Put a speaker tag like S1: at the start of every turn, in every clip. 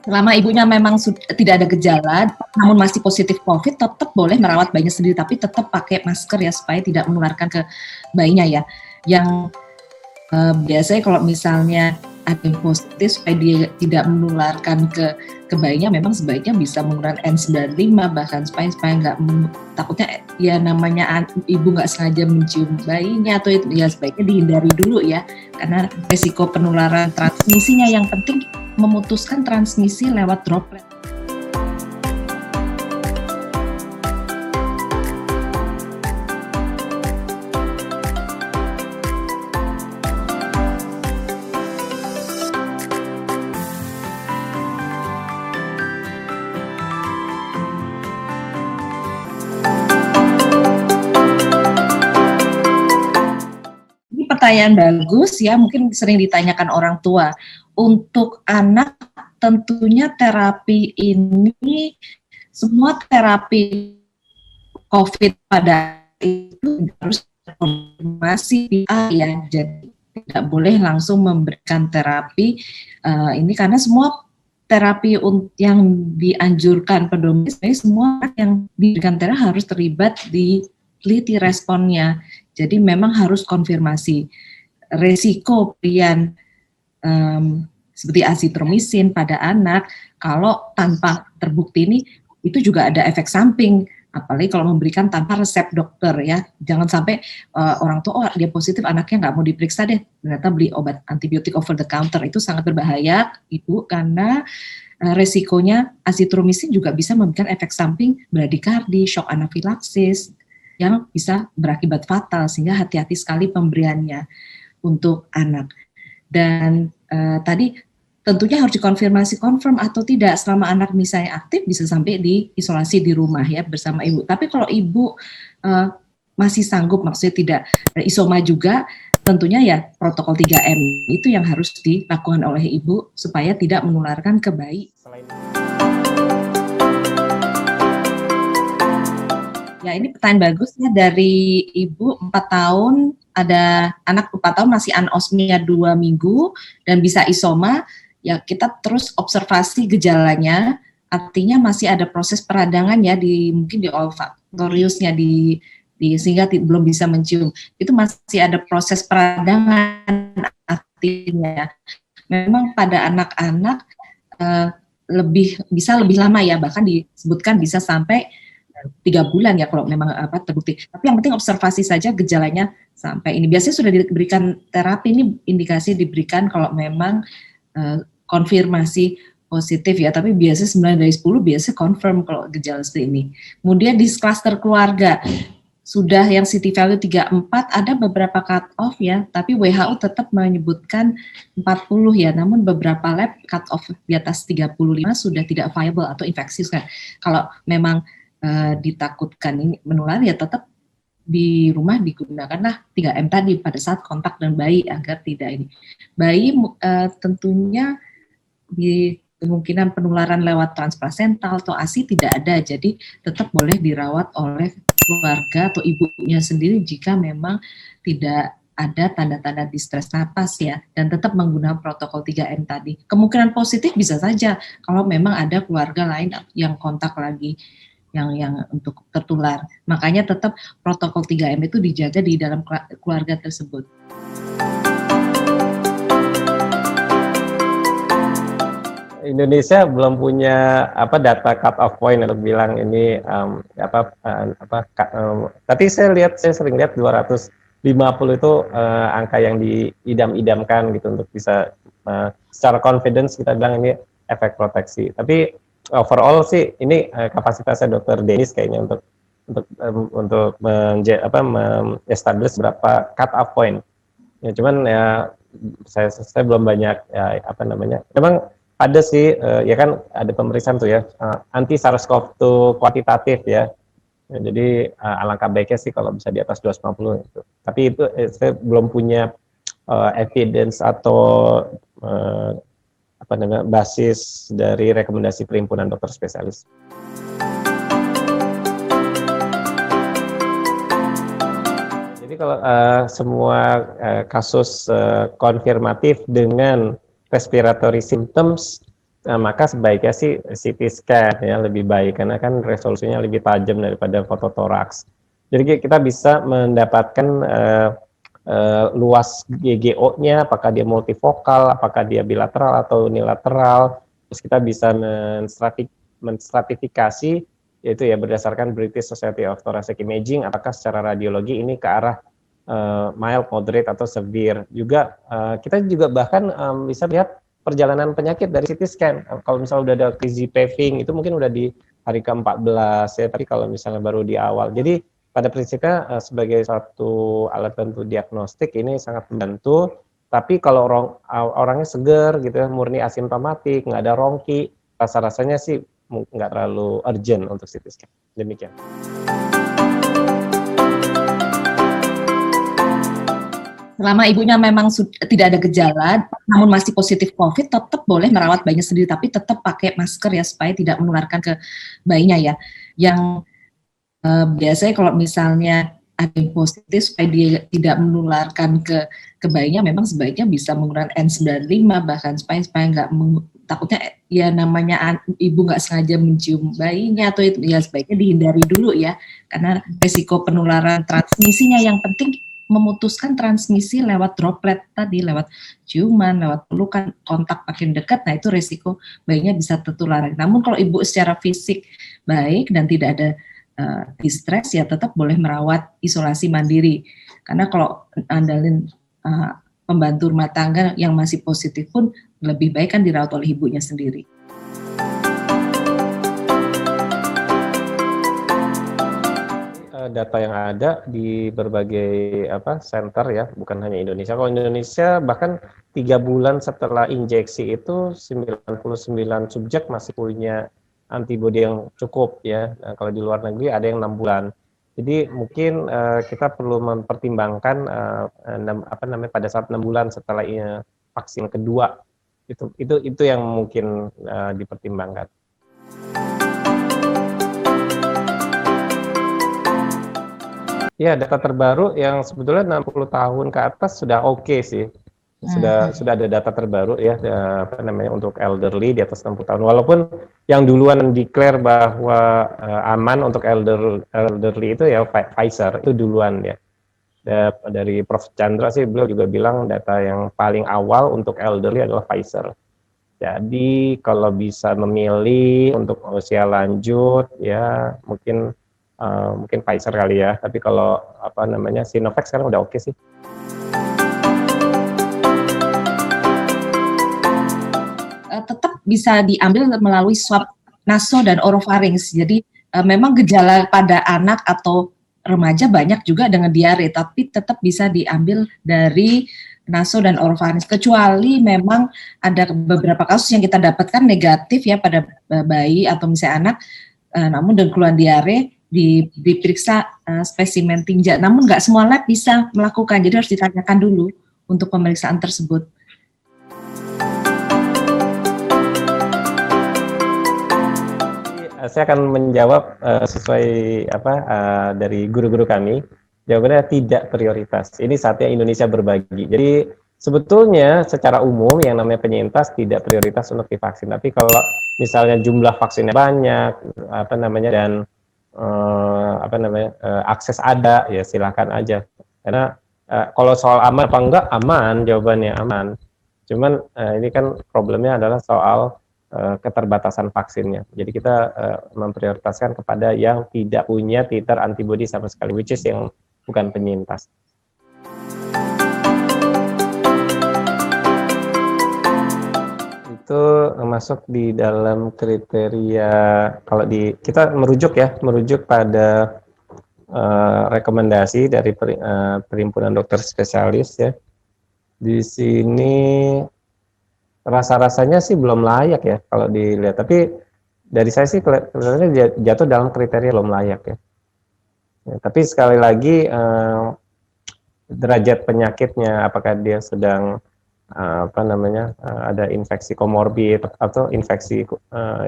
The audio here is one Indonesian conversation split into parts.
S1: Selama ibunya memang tidak ada gejala, namun masih positif COVID, tetap boleh merawat bayinya sendiri, tapi tetap pakai masker ya supaya tidak menularkan ke bayinya ya. Yang biasanya kalau misalnya ada yang positif supaya dia tidak menularkan ke bayinya, memang sebaiknya bisa menggunakan N95 bahkan supaya nggak, takutnya ya namanya ibu nggak sengaja mencium bayinya atau itu ya sebaiknya dihindari dulu ya, karena resiko penularan transmisinya. Yang penting memutuskan transmisi lewat droplet. Pertanyaan bagus ya, mungkin sering ditanyakan orang tua. Untuk anak tentunya terapi ini, semua terapi COVID pada itu harus konfirmasi ya, jadi tidak boleh langsung memberikan terapi ini, karena semua terapi yang dianjurkan pedoman semua yang diberikan terapi harus terlibat di teliti responnya. Jadi memang harus konfirmasi resiko pilihan seperti azitromisin pada anak. Kalau tanpa terbukti ini, itu juga ada efek samping. Apalagi kalau memberikan tanpa resep dokter ya. Jangan sampai orang tua, oh dia positif, anaknya nggak mau diperiksa deh. Ternyata beli obat antibiotik over the counter. Itu sangat berbahaya, Ibu, karena resikonya azitromisin juga bisa memberikan efek samping bradikardi, shock anafilaksis, yang bisa berakibat fatal, sehingga hati-hati sekali pemberiannya untuk anak. Dan tadi tentunya harus dikonfirmasi confirm atau tidak. Selama anak misalnya aktif, bisa sampai diisolasi di rumah ya bersama ibu. Tapi kalau ibu masih sanggup, maksudnya tidak isoma juga, tentunya ya protokol 3M itu yang harus dilakukan oleh ibu supaya tidak menularkan ke bayi. Ya, ini pertanyaan bagus ya dari ibu 4 tahun, ada anak 4 tahun masih anosmia 2 minggu dan bisa isoma. Ya, kita terus observasi gejalanya, artinya masih ada proses peradangan ya mungkin di olfaktoriusnya sehingga belum bisa mencium. Itu masih ada proses peradangan, artinya memang pada anak-anak bisa lebih lama ya, bahkan disebutkan bisa sampai 3 bulan ya kalau memang terbukti. Tapi yang penting observasi saja gejalanya sampai ini. Biasanya sudah diberikan terapi, ini indikasi diberikan kalau memang konfirmasi positif ya. Tapi biasanya 9 dari 10 biasanya confirm kalau gejala seperti ini. Kemudian di cluster keluarga sudah yang CT value 34, ada beberapa cut off ya, tapi WHO tetap menyebutkan 40 ya, namun beberapa lab cut off di atas 35 sudah tidak viable atau infeksius kan. Kalau memang ditakutkan ini menular, ya tetap di rumah digunakanlah 3M tadi pada saat kontak dengan bayi agar tidak ini. Bayi tentunya di kemungkinan penularan lewat transplasental atau ASI tidak ada, jadi tetap boleh dirawat oleh keluarga atau ibunya sendiri jika memang tidak ada tanda-tanda distres napas ya, dan tetap menggunakan protokol 3M tadi. Kemungkinan positif bisa saja kalau memang ada keluarga lain yang kontak lagi yang untuk tertular. Makanya tetap protokol 3M itu dijaga di dalam keluarga tersebut.
S2: Indonesia belum punya data cut off point untuk bilang ini tapi saya sering lihat 250 itu angka yang diidam-idamkan gitu untuk bisa secara confidence kita bilang ini efek proteksi. Tapi overall sih ini kapasitasnya Dr. Denis kayaknya untuk establish berapa cut off point. Ya cuman ya saya belum banyak memang ada sih ya kan ada pemeriksaan tuh ya anti SARS-CoV-2 kuantitatif ya. Jadi alangkah baiknya sih kalau bisa di atas 250 gitu. Tapi itu saya belum punya evidence atau basis dari rekomendasi perhimpunan dokter spesialis. Jadi kalau semua kasus konfirmatif dengan respiratory symptoms maka sebaiknya sih CT scan ya lebih baik karena kan resolusinya lebih tajam daripada foto toraks. Jadi kita bisa mendapatkan luas GGO-nya, apakah dia multifokal, apakah dia bilateral atau unilateral. Terus kita bisa menstratifikasi, yaitu ya berdasarkan British Society of Thoracic Imaging, apakah secara radiologi ini ke arah mild, moderate, atau severe. Juga kita juga bahkan bisa lihat perjalanan penyakit dari CT scan. Kalau misalnya udah ada easy paving, itu mungkin udah di hari ke-14 ya, tapi kalau misalnya baru di awal. Jadi pada prinsipnya sebagai satu alat bantu diagnostik ini sangat membantu. Tapi kalau orangnya seger gitu ya, murni asimptomatik, nggak ada rongki, rasa-rasanya sih nggak terlalu urgent untuk CT scan. Demikian.
S1: Selama ibunya memang tidak ada gejala, namun masih positif COVID, tetap boleh merawat bayinya sendiri, tapi tetap pakai masker ya, supaya tidak menularkan ke bayinya ya. Yang biasanya kalau misalnya ada yang positif, supaya dia tidak menularkan ke bayinya, memang sebaiknya bisa menggunakan N95, bahkan supaya nggak, takutnya ya namanya ibu nggak sengaja mencium bayinya, atau itu ya sebaiknya dihindari dulu ya, karena resiko penularan transmisinya. Yang penting memutuskan transmisi lewat droplet tadi, lewat ciuman, lewat pelukan, kontak makin dekat, nah itu resiko bayinya bisa tertular. Namun kalau ibu secara fisik baik dan tidak ada distress, ya tetap boleh merawat isolasi mandiri. Karena kalau andalin pembantu rumah tangga yang masih positif pun lebih baik kan dirawat oleh ibunya sendiri.
S2: Data yang ada di berbagai center ya, bukan hanya Indonesia. Kalau Indonesia bahkan 3 bulan setelah injeksi itu 99 subjek masih punya antibodi yang cukup ya. Nah, kalau di luar negeri ada yang 6 bulan. Jadi mungkin kita perlu mempertimbangkan pada saat 6 bulan setelah vaksin kedua, itu yang mungkin dipertimbangkan. Ya, data terbaru yang sebetulnya 60 tahun ke atas sudah oke sih. Sudah ada data terbaru ya, untuk elderly di atas 60 tahun. Walaupun yang duluan declare bahwa aman untuk elderly itu ya Pfizer, itu duluan ya. Dari Prof. Chandra sih, beliau juga bilang data yang paling awal untuk elderly adalah Pfizer. Jadi kalau bisa memilih untuk usia lanjut ya mungkin Pfizer kali ya, tapi kalau Sinovac sekarang udah oke sih.
S1: Tetap bisa diambil melalui swab naso dan orofaring. Jadi memang gejala pada anak atau remaja banyak juga dengan diare, tapi tetap bisa diambil dari naso dan orofaring. Kecuali memang ada beberapa kasus yang kita dapatkan negatif ya pada bayi atau misalnya anak, namun dengan keluhan diare, diperiksa spesimen tinja, namun nggak semua lab bisa melakukan, jadi harus ditanyakan dulu untuk pemeriksaan tersebut.
S2: Saya akan menjawab sesuai dari guru-guru kami. Jawabannya tidak prioritas. Ini saatnya Indonesia berbagi. Jadi sebetulnya secara umum yang namanya penyintas tidak prioritas untuk divaksin. Tapi kalau misalnya jumlah vaksinnya banyak, dan akses ada, ya silakan aja. Karena kalau soal aman apa enggak, aman, jawabannya aman. Cuman ini kan problemnya adalah soal keterbatasan vaksinnya. Jadi kita memprioritaskan kepada yang tidak punya titer antibodi sama sekali, which is yang bukan penyintas. Itu masuk di dalam kriteria, kalau kita merujuk pada rekomendasi dari Perhimpunan Dokter Spesialis ya. Di sini rasa-rasanya sih belum layak ya kalau dilihat, tapi dari saya sih kelihatannya jatuh dalam kriteria belum layak ya. Tapi sekali lagi derajat penyakitnya, apakah dia sedang ada infeksi komorbid atau infeksi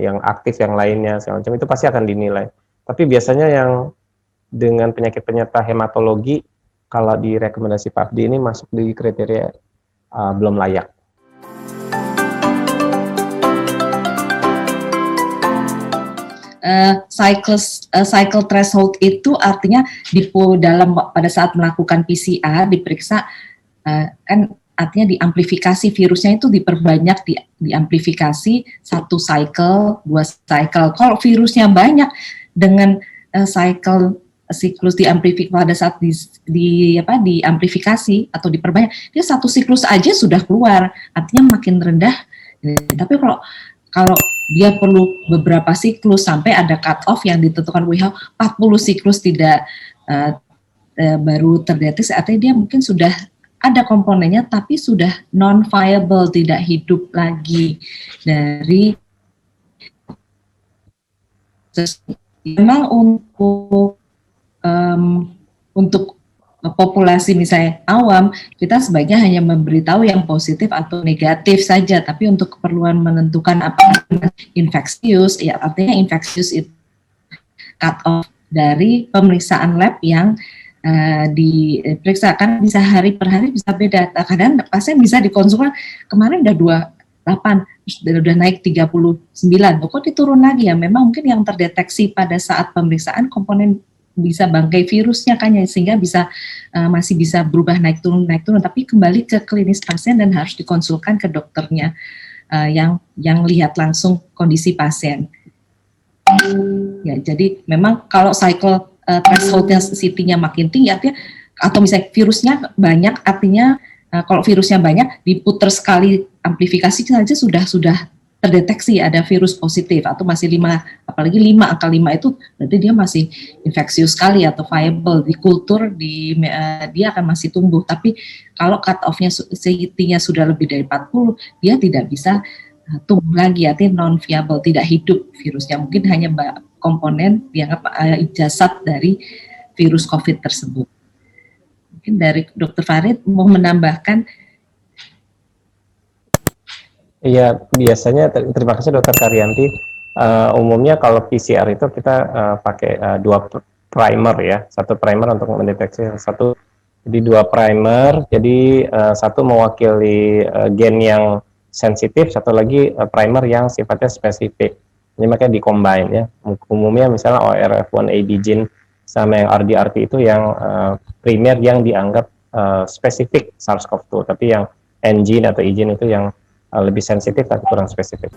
S2: yang aktif yang lainnya segala macam, itu pasti akan dinilai. Tapi biasanya yang dengan penyakit penyerta hematologi, kalau di rekomendasi PAPD ini masuk di kriteria belum layak.
S1: cycle threshold itu artinya pada saat melakukan PCR diperiksa kan artinya diamplifikasi virusnya itu diperbanyak, diamplifikasi 1 cycle, 2 cycle. Kalau virusnya banyak dengan siklus diamplifikasi pada saat diamplifikasi atau diperbanyak, dia 1 siklus aja sudah keluar, artinya makin rendah. Tapi kalau dia perlu beberapa siklus sampai ada cut off yang ditentukan WHO 40 siklus tidak baru terdeteksi, artinya dia mungkin sudah ada komponennya tapi sudah non viable, tidak hidup lagi. Dari memang untuk populasi misalnya awam, kita sebaiknya hanya memberitahu yang positif atau negatif saja, tapi untuk keperluan menentukan apakah infeksius, ya artinya infeksius itu cut off dari pemeriksaan lab yang diperiksa, kan bisa hari per hari bisa beda. Kadang pasien bisa dikonsulkan kemarin udah 28, udah naik 39, kok diturun lagi ya? Memang mungkin yang terdeteksi pada saat pemeriksaan komponen bisa bangkai virusnya kan ya, sehingga bisa masih bisa berubah naik turun, tapi kembali ke klinis pasien dan harus dikonsulkan ke dokternya yang lihat langsung kondisi pasien. Ya, jadi memang kalau cycle thresholdnya CT-nya makin tinggi artinya, atau misalnya virusnya banyak, artinya kalau virusnya banyak diputer sekali amplifikasi saja sudah terdeteksi ada virus positif, atau masih 5, apalagi 5, angka 5 itu berarti dia masih infeksius sekali atau viable di kultur, dia akan masih tumbuh. Tapi kalau cut off-nya CT-nya sudah lebih dari 40, dia tidak bisa tumbuh lagi, artinya non viable, tidak hidup virusnya, mungkin hanya komponen dianggap jasad dari virus COVID tersebut. Mungkin dari Dr. Farid mau menambahkan.
S2: Iya, biasanya terima kasih Dr. Karyanti. Umumnya kalau PCR itu kita pakai 2 primer ya, 1 primer untuk mendeteksi jadi 2 primer. Jadi 1 mewakili gen yang sensitif, 1 lagi primer yang sifatnya spesifik. Ini makanya di-combine ya. Umumnya misalnya ORF1AB gene sama yang RDRT itu yang primer yang dianggap spesifik SARS-CoV-2, tapi yang N gene atau E gene itu yang lebih sensitif tapi kurang spesifik.